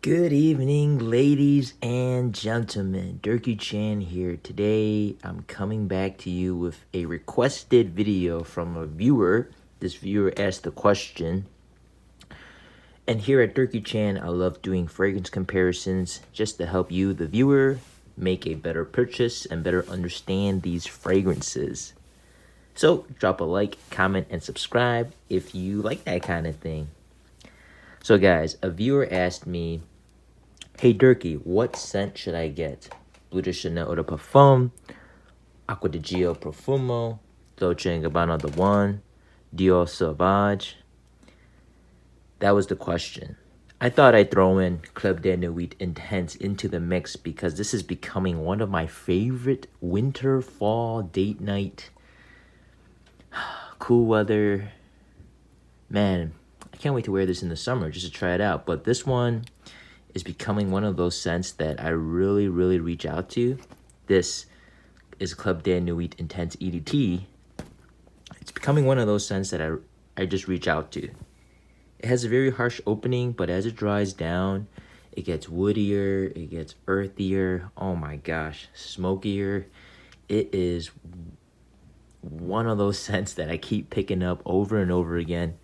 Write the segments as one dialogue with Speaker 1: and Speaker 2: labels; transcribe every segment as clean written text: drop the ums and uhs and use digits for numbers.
Speaker 1: Good evening, ladies and gentlemen. Durkee Chan here. Today, I'm coming back to you with a requested video from a viewer. This viewer asked the question. And here at Durkee Chan, I love doing fragrance comparisons just to help you, the viewer, make a better purchase and better understand these fragrances. So, drop a like, comment, and subscribe if you like that kind of thing. So guys, a viewer asked me, hey Durkee, what scent should I get? Bleu de Chanel Eau de Parfum, Acqua di Gio Profumo, Dolce & Gabbana The One, Dior Sauvage. That was the question. I thought I'd throw in Club de Nuit Intense into the mix because this is becoming one of my favorite winter, fall, date night, cool weather. Man, I can't wait to wear this in the summer just to try it out. But this one is becoming one of those scents that I really reach out to. This is Club de Nuit Intense EDT. It's becoming one of those scents that I just reach out to. It has a very harsh opening, but as it dries down, it gets woodier, it gets earthier, oh my gosh, smokier. It is one of those scents that I keep picking up over and over again.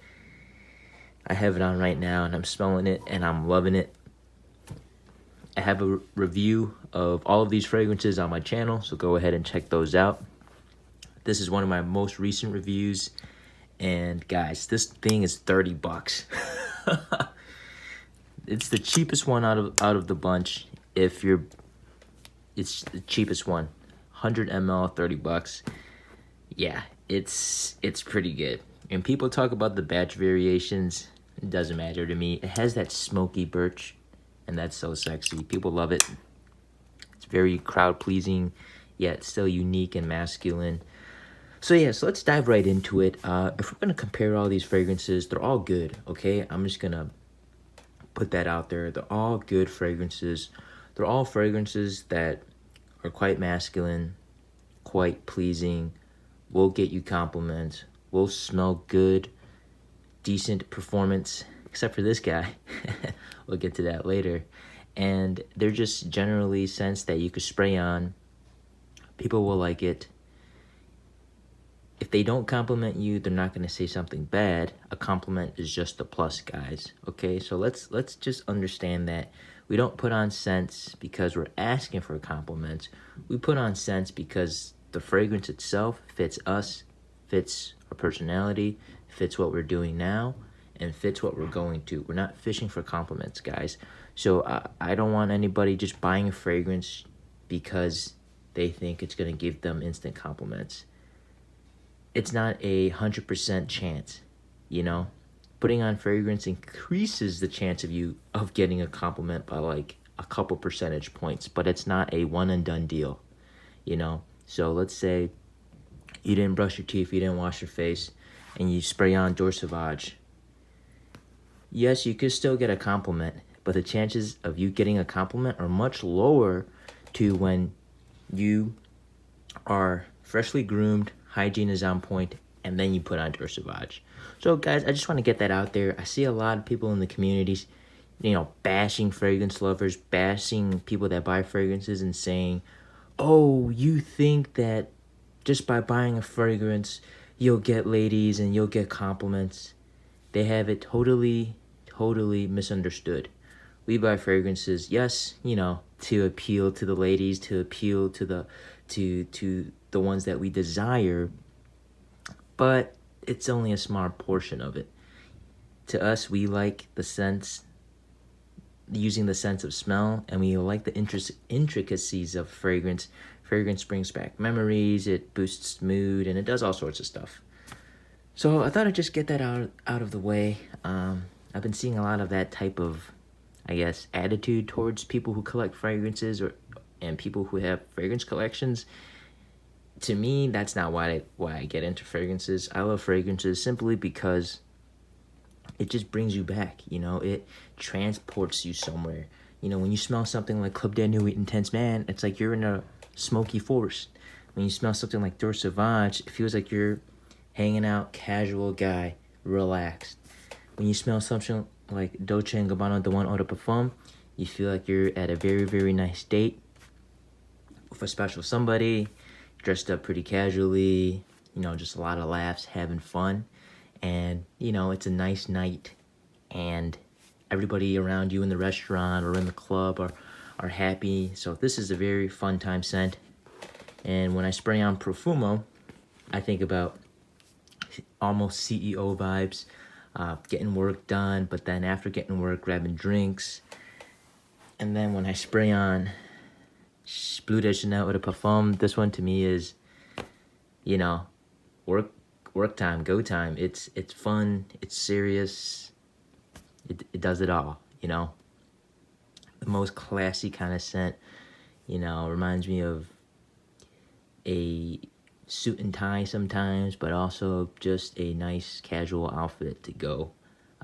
Speaker 1: I have it on right now and I'm smelling it and I'm loving it. I have a review of all of these fragrances on my channel, so go ahead and check those out. This is one of my most recent reviews, and guys, this thing is 30 bucks. It's the cheapest one out of the bunch. It's the cheapest one, 100 ml, 30 bucks. Yeah, it's pretty good. And people talk about the batch variations. It doesn't matter to me. It has that smoky birch, and that's so sexy. People love it. It's very crowd pleasing, yet still unique and masculine. So yeah, so let's dive right into it. If we're gonna compare all these fragrances, they're all good, okay? I'm just gonna put that out there. They're all good fragrances. They're all fragrances that are quite masculine, quite pleasing, will get you compliments, will smell good, decent performance, except for this guy. We'll get to that later. And they're just generally scents that you could spray on. People will like it. If they don't compliment you, they're not going to say something bad. A compliment is just a plus, guys. Okay, so let's just understand that we don't put on scents because we're asking for compliments. We put on scents because the fragrance itself fits us, fits our personality, fits what we're doing now, and fits what we're going to. We're not fishing for compliments, guys. So I don't want anybody just buying a fragrance because they think it's going to give them instant compliments. It's not 100% chance, you know? Putting on fragrance increases the chance of getting a compliment by like a couple percentage points, but it's not a one and done deal, you know? So let's say you didn't brush your teeth, you didn't wash your face, and you spray on Dior Sauvage. Yes, you could still get a compliment, but the chances of you getting a compliment are much lower to when you are freshly groomed, hygiene is on point, and then you put on Dior Sauvage. So guys, I just want to get that out there. I see a lot of people in the communities, you know, bashing fragrance lovers, bashing people that buy fragrances and saying, oh, you think that just by buying a fragrance, you'll get ladies and you'll get compliments. They have it totally misunderstood. We buy fragrances, yes, you know, to appeal to the ladies, to appeal to the ones that we desire, but it's only a small portion of it. To us, we like the sense, using the sense of smell, and we like the intricacies of fragrance. Fragrance brings back memories, it boosts mood, and it does all sorts of stuff. So I thought I'd just get that out of the way. I've been seeing a lot of that type of, I guess, attitude towards people who collect fragrances and people who have fragrance collections. To me, that's not why I get into fragrances. I love fragrances simply because it just brings you back, you know? It transports you somewhere. You know, when you smell something like Club de Nuit Intense, man, it's like you're in a smoky forest. When you smell something like Dior Sauvage, it feels like you're hanging out, casual guy, relaxed. When you smell something like Dolce & Gabbana The One Eau de Parfum, You feel like you're at a very, very nice date with a special somebody, dressed up pretty casually, you know, just a lot of laughs, having fun. And, you know, it's a nice night, and everybody around you in the restaurant or in the club are happy. So this is a very fun time scent. And when I spray on Profumo, I think about almost CEO vibes, getting work done, but then after getting work, grabbing drinks. And then when I spray on Bleu de Chanel Eau de Parfum, this one to me is, you know, work time, go time. It's fun, it's serious, it does it all, you know. The most classy kind of scent, you know, reminds me of a suit and tie sometimes, but also just a nice casual outfit to go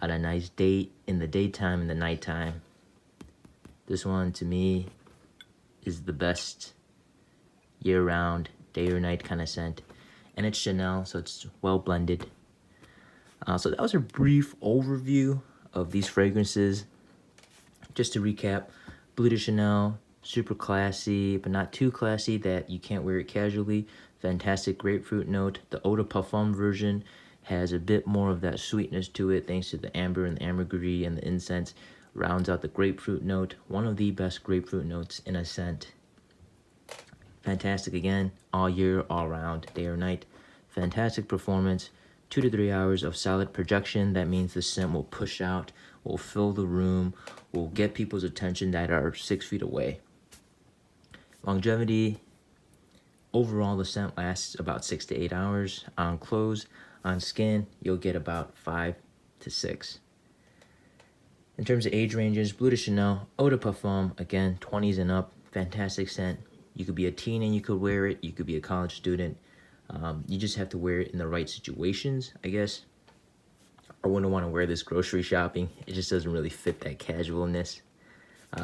Speaker 1: on a nice date in the daytime and the nighttime. This one to me is the best year-round, day or night kind of scent. And it's Chanel, so it's well blended. So that was a brief overview of these fragrances. Just to recap, Bleu de Chanel, super classy, but not too classy that you can't wear it casually. Fantastic grapefruit note. The Eau de Parfum version has a bit more of that sweetness to it, thanks to the amber and the ambergris and the incense. Rounds out the grapefruit note. One of the best grapefruit notes in a scent. Fantastic again, all year, all round, day or night. Fantastic performance. 2 to 3 hours of solid projection. That means the scent will push out, will fill the room, will get people's attention that are 6 feet away. Longevity, overall the scent lasts about 6 to 8 hours. On clothes, on skin, you'll get about 5 to 6. In terms of age ranges, Bleu de Chanel, Eau de Parfum, again, 20s and up, fantastic scent. You could be a teen and you could wear it. You could be a college student. You just have to wear it in the right situations, I guess. I wouldn't want to wear this grocery shopping. It just doesn't really fit that casualness.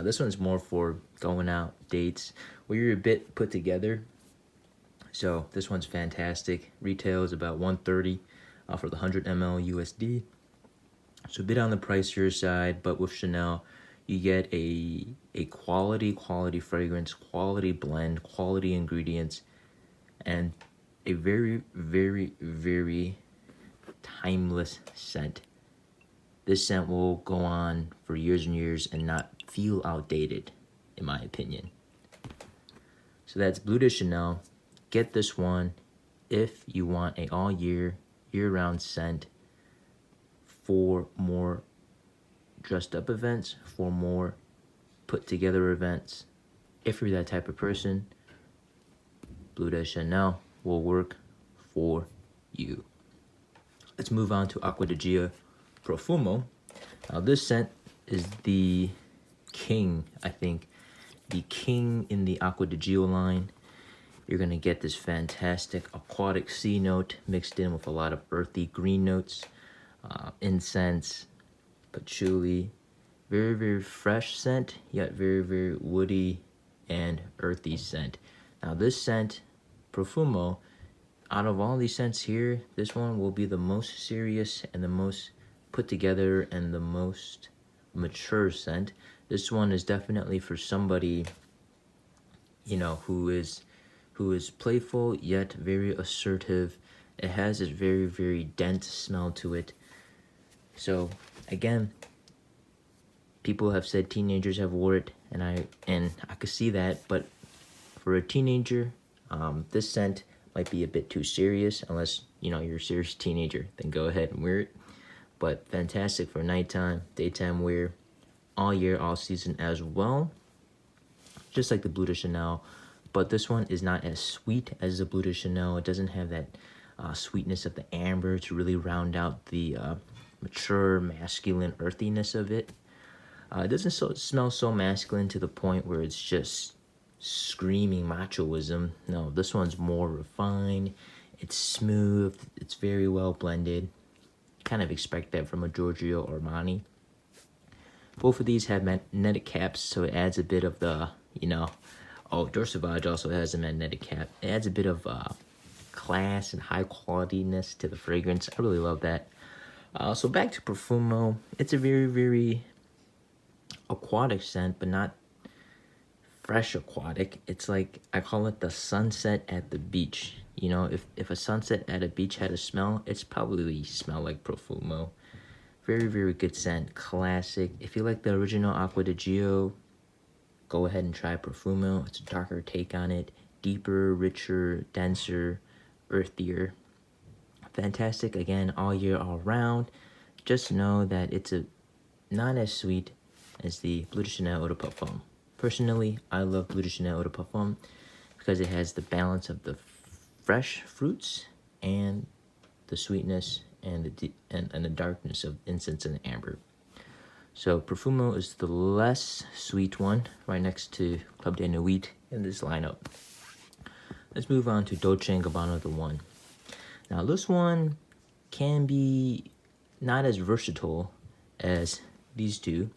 Speaker 1: This one's more for going out, dates, where you're a bit put together. So this one's fantastic. Retail is about $130 for the 100 ml USD. So a bit on the pricier side, but with Chanel, you get a quality fragrance, quality blend, quality ingredients, and a very, very, very timeless scent. This scent will go on for years and years and not feel outdated, in my opinion. So that's Bleu de Chanel. Get this one if you want a all year-round scent for more dressed up events, for more put together events. If you're that type of person, Bleu de Chanel will work for you. Let's move on to Acqua di Gio Profumo. Now this scent is the king, I think, the king in the Acqua di Gio line. You're gonna get this fantastic aquatic sea note mixed in with a lot of earthy green notes, incense, patchouli. Very, very fresh scent, yet very, very woody and earthy scent. Now this scent, Profumo, out of all these scents here, this one will be the most serious and the most put together and the most mature scent. This one is definitely for somebody, you know, who is playful yet very assertive. It has this very, very dense smell to it. So again, people have said teenagers have wore it, and I could see that, but for a teenager, this scent might be a bit too serious. Unless, you know, you're a serious teenager, then go ahead and wear it. But fantastic for nighttime, daytime wear, all year, all season as well. Just like the Bleu de Chanel, but this one is not as sweet as the Bleu de Chanel. It doesn't have that sweetness of the amber to really round out the mature, masculine earthiness of it. It doesn't smell so masculine to the point where it's just screaming machoism. No, this one's more refined. It's smooth. It's very well blended. Kind of expect that from a Giorgio Armani. Both of these have magnetic caps, so it adds a bit of the, you know, oh, Dior Sauvage also has a magnetic cap. It adds a bit of class and high qualityness to the fragrance. I really love that. So back to Profumo. It's a very, very aquatic scent, but not fresh aquatic. It's like, I call it the sunset at the beach. You know, if a sunset at a beach had a smell, it's probably smell like Profumo. Very, very good scent. Classic. If you like the original Acqua di Gio, go ahead and try Profumo. It's a darker take on it. Deeper, richer, denser, earthier. Fantastic, again, all year, all round. Just know that it's not as sweet as the Bleu de Chanel Eau de Parfum. Personally, I love Bleu de Chanel Eau de Parfum because it has the balance of the fresh fruits and the sweetness and the darkness of incense and amber. So Profumo is the less sweet one, right next to Club de Nuit in this lineup. Let's move on to Dolce & Gabbana The One. Now this one can be not as versatile as these two.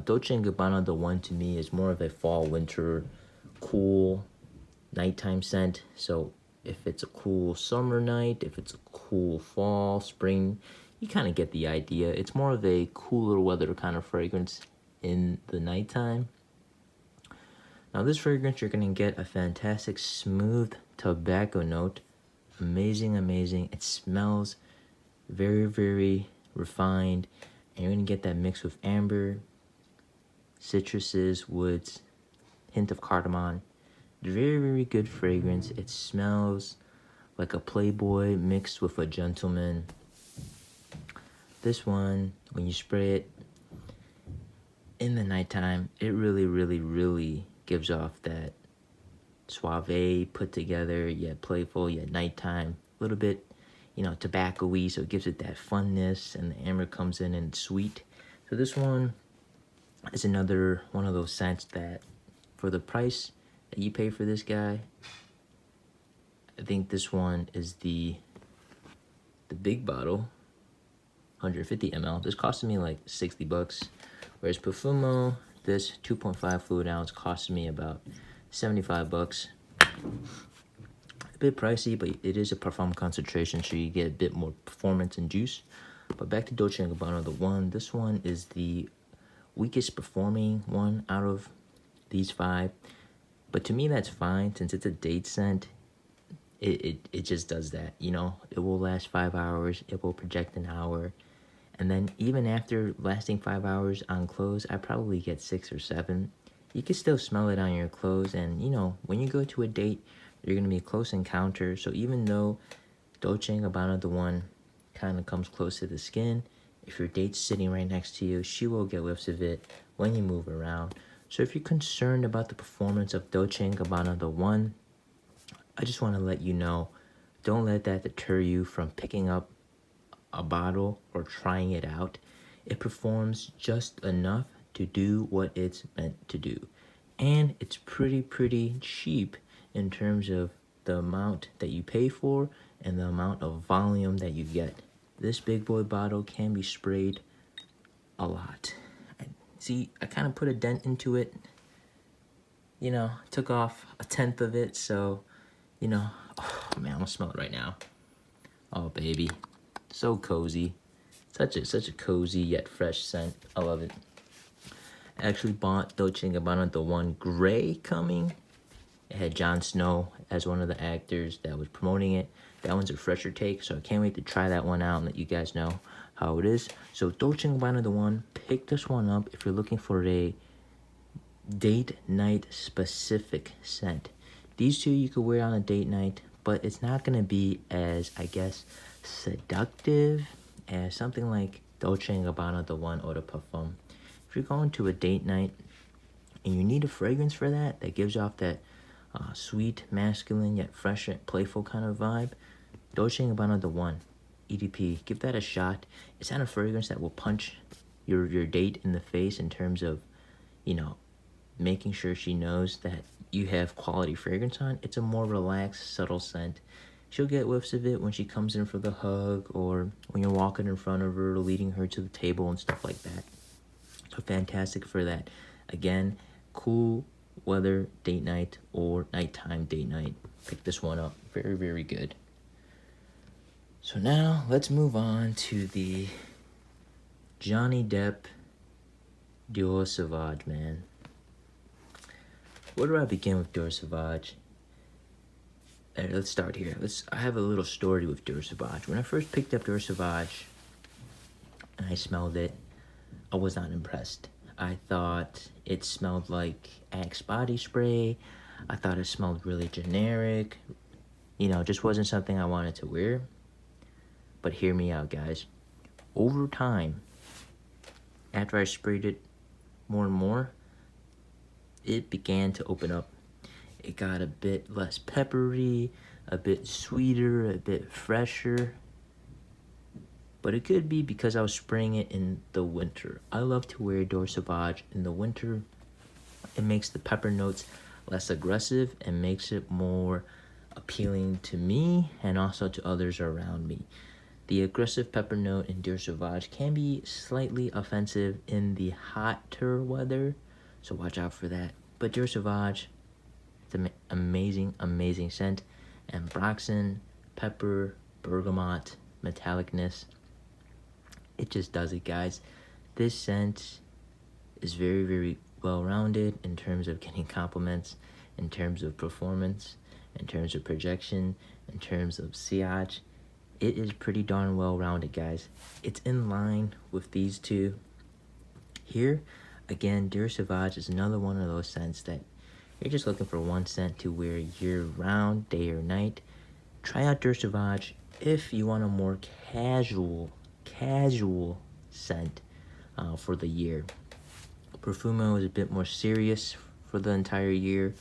Speaker 1: Dolce & Gabbana The One to me is more of a fall, winter, cool, nighttime scent. So if it's a cool summer night, if it's a cool fall, spring, you kind of get the idea. It's more of a cooler weather kind of fragrance in the nighttime. Now this fragrance, you're going to get a fantastic smooth tobacco note. Amazing, amazing. It smells very, very refined. And you're going to get that mix with amber, citruses, woods, hint of cardamom. Very, very good fragrance. It smells like a playboy mixed with a gentleman. This one, when you spray it in the nighttime, it really, really, really gives off that suave, put together, yet playful, yet nighttime. A little bit, you know, tobacco-y, so it gives it that funness, and the amber comes in and it's sweet. So this one is another one of those scents that, for the price that you pay for this guy, I think this one is the big bottle, 150 ml. This costed me like 60 bucks, whereas Profumo, this 2.5 fluid ounce, costed me about 75 bucks. A bit pricey, but it is a Parfum concentration, so you get a bit more performance and juice. But back to Dolce & Gabbana The One. This one is the weakest performing one out of these 5. But to me, that's fine, since it's a date scent. It just does that, you know. It will last 5 hours. It will project an hour. And then even after lasting 5 hours on clothes, I probably get 6 or 7. You can still smell it on your clothes. And, you know, when you go to a date, you're going to be a close encounter. So even though Dolce & Gabbana The One kind of comes close to the skin, if your date's sitting right next to you, she will get whiffs of it when you move around. So if you're concerned about the performance of Dolce & Gabbana The One, I just want to let you know, don't let that deter you from picking up a bottle or trying it out. It performs just enough to do what it's meant to do. And it's pretty cheap in terms of the amount that you pay for and the amount of volume that you get. This big boy bottle can be sprayed a lot. See, I kind of put a dent into it. You know, took off 1/10 of it, so, you know, oh man, I'm gonna smell it right now. Oh baby, so cozy. Such a cozy yet fresh scent. I love it. I actually bought Dolce & Gabbana The One Gray coming. It had Jon Snow as one of the actors that was promoting it. That one's a fresher take, so I can't wait to try that one out and let you guys know how it is. So Dolce & Gabbana The One, pick this one up if you're looking for a date night specific scent. These two you could wear on a date night, but it's not going to be as, I guess, seductive as something like Dolce & Gabbana The One Eau de Parfum. If you're going to a date night and you need a fragrance for that gives off that sweet, masculine, yet fresh and playful kind of vibe, Dolce & Gabbana The One EDP, give that a shot. It's not a fragrance that will punch your date in the face in terms of, you know, making sure she knows that you have quality fragrance on. It's a more relaxed, subtle scent. She'll get whiffs of it when she comes in for the hug, or when you're walking in front of her, or leading her to the table and stuff like that. So fantastic for that. Again, cool weather date night or nighttime date night. Pick this one up. Very, very good. So now let's move on to the Johnny Depp Dior Sauvage, man. Where do I begin with Dior Sauvage? Let's start here. I have a little story with Dior Sauvage. When I first picked up Dior Sauvage and I smelled it, I was not impressed. I thought it smelled like Axe body spray. I thought it smelled really generic. Just wasn't something I wanted to wear. But hear me out, guys. Over time, after I sprayed it more and more, it began to open up. It got a bit less peppery, a bit sweeter, a bit fresher. But it could be because I was spraying it in the winter. I love to wear Dior Sauvage in the winter. It makes the pepper notes less aggressive and makes it more appealing to me and also to others around me. The aggressive pepper note in Dior Sauvage can be slightly offensive in the hotter weather, so watch out for that. But Dior Sauvage, it's an amazing, amazing scent. Ambroxan, pepper, bergamot, metallicness. It just does it, guys. This scent is very, very well-rounded in terms of getting compliments, in terms of performance, in terms of projection, in terms of sillage. It is pretty darn well-rounded, guys. It's in line with these two. Here, again, Dior Sauvage is another one of those scents that you're just looking for one scent to wear year-round, day or night. Try out Dior Sauvage if you want a more casual scent for the year. Profumo is a bit more serious for the entire year,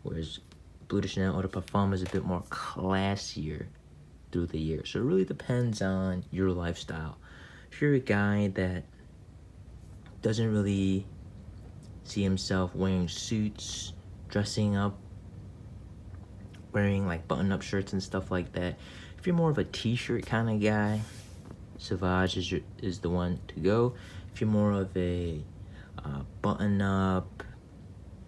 Speaker 1: whereas Bleu de Chanel Eau de Parfum is a bit more classier through the year. So it really depends on your lifestyle. If you're a guy that doesn't really see himself wearing suits, dressing up, wearing like button-up shirts and stuff like that, if you're more of a t-shirt kind of guy, Sauvage is the one to go. If you're more of a button-up,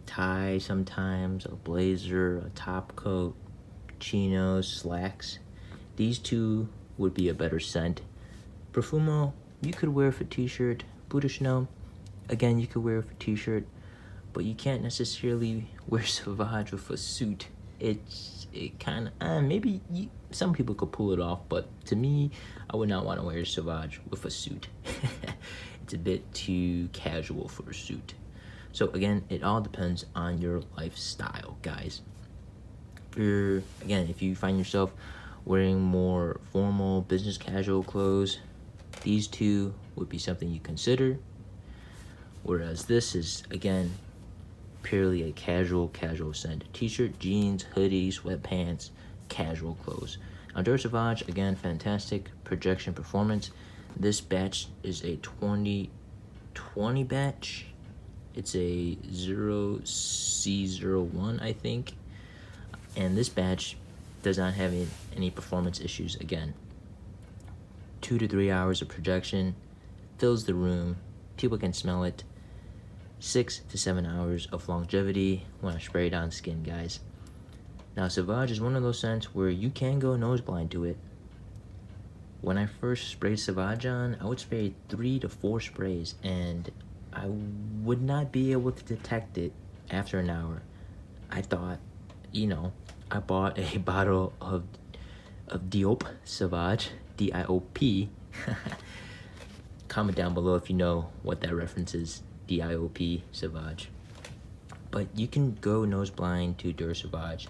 Speaker 1: tie sometimes, a blazer, a top coat, chinos, slacks, these two would be a better scent. Profumo, you could wear for t-shirt. Bleu de Chanel, again, you could wear for t-shirt, but you can't necessarily wear Sauvage with a suit. It kind of, maybe some people could pull it off, but to me, I would not want to wear Sauvage with a suit. It's a bit too casual for a suit. So again, it all depends on your lifestyle, guys. If you find yourself wearing more formal, business casual clothes, these two would be something you consider. Whereas this is, again, purely a casual scent. T-shirt, jeans, hoodies, sweatpants, casual clothes. Now, Dior Sauvage, again, fantastic projection performance. This batch is a 2020 batch. It's a 0C01, I think. And this batch does not have any performance issues. Again, 2 to 3 hours of projection, fills the room, people can smell it. 6 to 7 hours of longevity when I spray it on skin, guys. Now, Sauvage is one of those scents where you can go nose blind to it. When I first sprayed Sauvage on, I would spray 3 to 4 sprays, and I would not be able to detect it after an hour. I thought, I bought a bottle of Diop Sauvage, D-I-O-P. Comment down below if you know what that reference is, D-I-O-P Sauvage. But you can go nose blind to Dior Sauvage,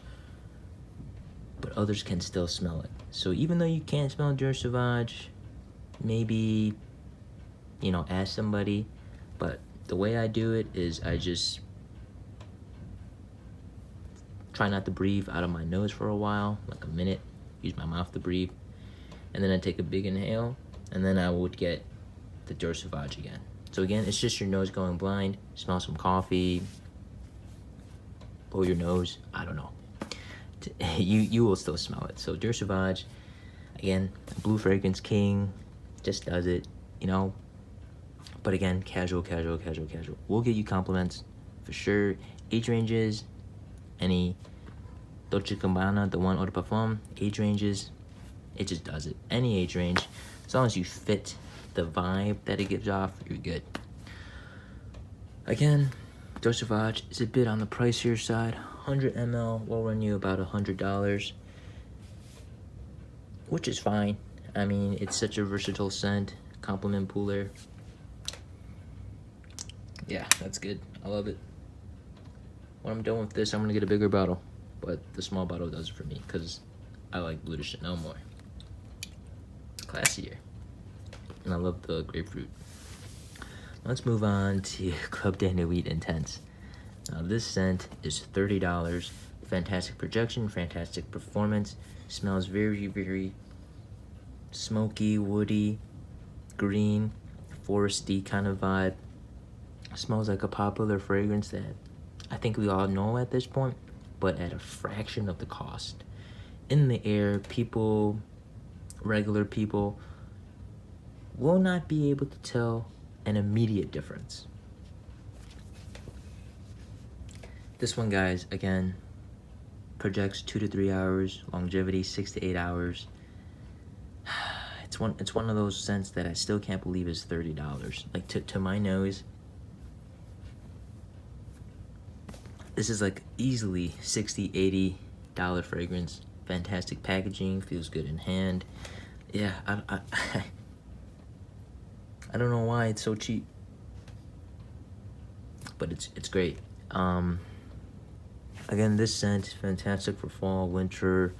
Speaker 1: but others can still smell it. So even though you can't smell Dior Sauvage, maybe, ask somebody. But the way I do it is I just try not to breathe out of my nose for a while, like a minute, use my mouth to breathe, and then I take a big inhale, and then I would get the Dior Sauvage again. So again, it's just your nose going blind, smell some coffee, blow your nose, I don't know. You will still smell it. So Dior Sauvage, again, Blue Fragrance King, just does it, But again, casual. We'll get you compliments for sure. Age ranges, any Dolce Gabbana, the one Eau de Parfum, age ranges, it just does it. Any age range, as long as you fit the vibe that it gives off, you're good. Again, Dior Sauvage is a bit on the pricier side. 100 ml will run you about $100, which is fine. I mean, it's such a versatile scent. Compliment pool air. Yeah, that's good. I love it. When I'm done with this, I'm gonna get a bigger bottle, but the small bottle does it for me because I like Bleu de Chanel more. Classier. And I love the grapefruit. Let's move on to Club de Nuit Intense. Now this scent is $30. Fantastic projection, fantastic performance. Smells very, very smoky, woody, green, foresty kind of vibe. Smells like a popular fragrance that I think we all know at this point, but at a fraction of the cost. In the air, people, regular people, will not be able to tell an immediate difference. This one, guys, again, projects 2 to 3 hours, longevity 6 to 8 hours. It's one of those scents that I still can't believe is $30. Like to my nose, this is like easily $60, $80 fragrance. Fantastic packaging, feels good in hand. Yeah, I don't know why it's so cheap, but it's great. Again, this scent is fantastic for fall, winter,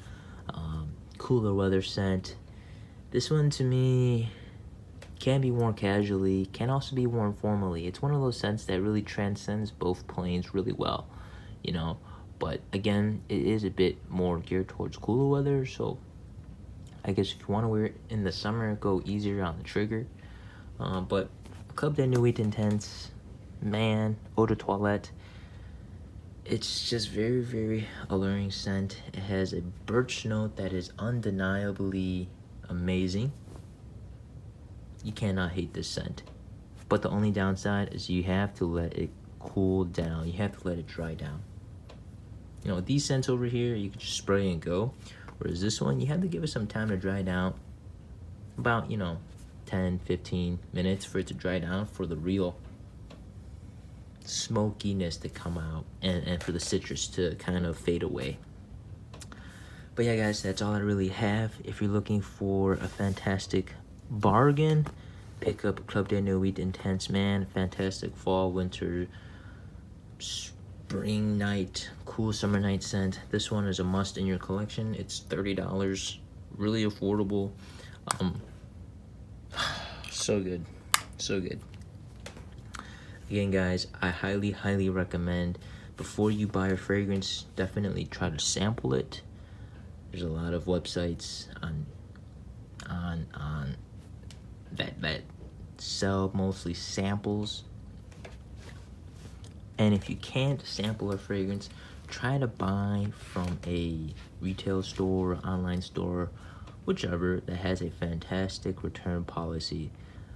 Speaker 1: cooler weather scent. This one to me can be worn casually, can also be worn formally. It's one of those scents that really transcends both planes really well, you know. But again, it is a bit more geared towards cooler weather, so I guess if you want to wear it in the summer, go easier on the trigger. But Club de Nuit Intense, man, eau de toilette. It's just very, very alluring scent. It has a birch note that is undeniably amazing. You cannot hate this scent. But the only downside is you have to let it cool down. You have to let it dry down. You know, these scents over here, you can just spray and go. Whereas this one, you have to give it some time to dry down. About, 10, 15 minutes for it to dry down for the real smokiness to come out and for the citrus to kind of fade away. But yeah, guys, that's all I really have. If you're looking for a fantastic bargain, pick up Club de Nuit Intense, man. Fantastic fall, winter, spring night, cool summer night scent. This one is a must in your collection. It's $30, really affordable. So good, so good. Again, guys, I highly, highly recommend, before you buy a fragrance, definitely try to sample it. There's a lot of websites on that sell mostly samples. And if you can't sample a fragrance, try to buy from a retail store, online store, whichever, that has a fantastic return policy.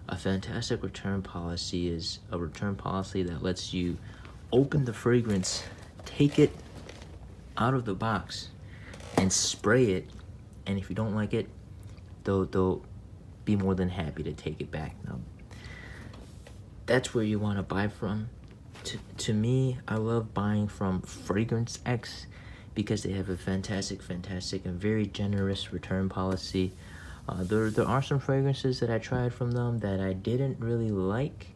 Speaker 1: A fantastic return policy is a return policy that lets you open the fragrance, take it out of the box, and spray it. And if you don't like it, they'll be more than happy to take it back. Now, that's where you want to buy from. To me, I love buying from Fragrance X because they have a fantastic and very generous return policy. There are some fragrances that I tried from them that I didn't really like,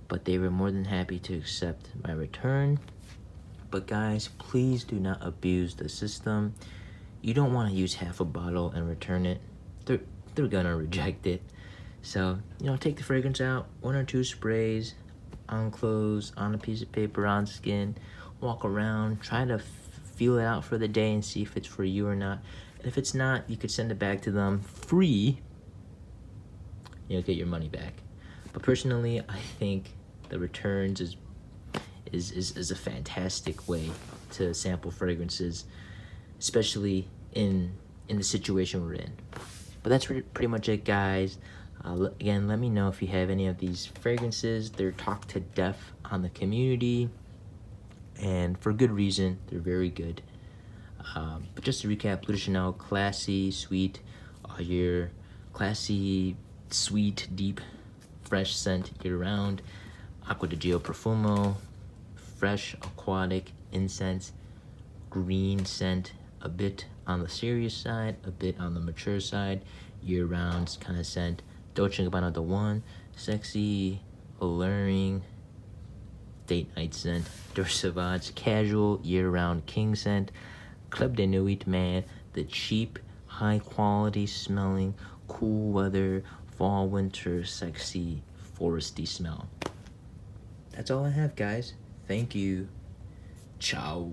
Speaker 1: but they were more than happy to accept my return. But guys, please do not abuse the system. You don't want to use half a bottle and return it. They're gonna reject it. So, take the fragrance out, 1 or 2 sprays, on clothes, on a piece of paper, on skin, walk around, try to feel it out for the day and see if it's for you or not. And if it's not, you could send it back to them free. You'll get your money back. But personally, I think the returns is a fantastic way to sample fragrances, especially in the situation we're in. But that's pretty much it, guys. Again, let me know if you have any of these fragrances. They're talked to death on the community, and for good reason. They're very good. But just to recap, Bleu de Chanel, classy, sweet, your classy, sweet, deep, fresh scent year round. Acqua di Gio Profumo, fresh aquatic incense, green scent, a bit on the serious side, a bit on the mature side, year-round kind of scent. Dolce & Gabbana The One, sexy, alluring, date night scent. Dior Sauvage, casual, year-round king scent. Club de Nuit, man, the cheap, high-quality smelling, cool weather, fall, winter, sexy, foresty smell. That's all I have, guys. Thank you. Ciao.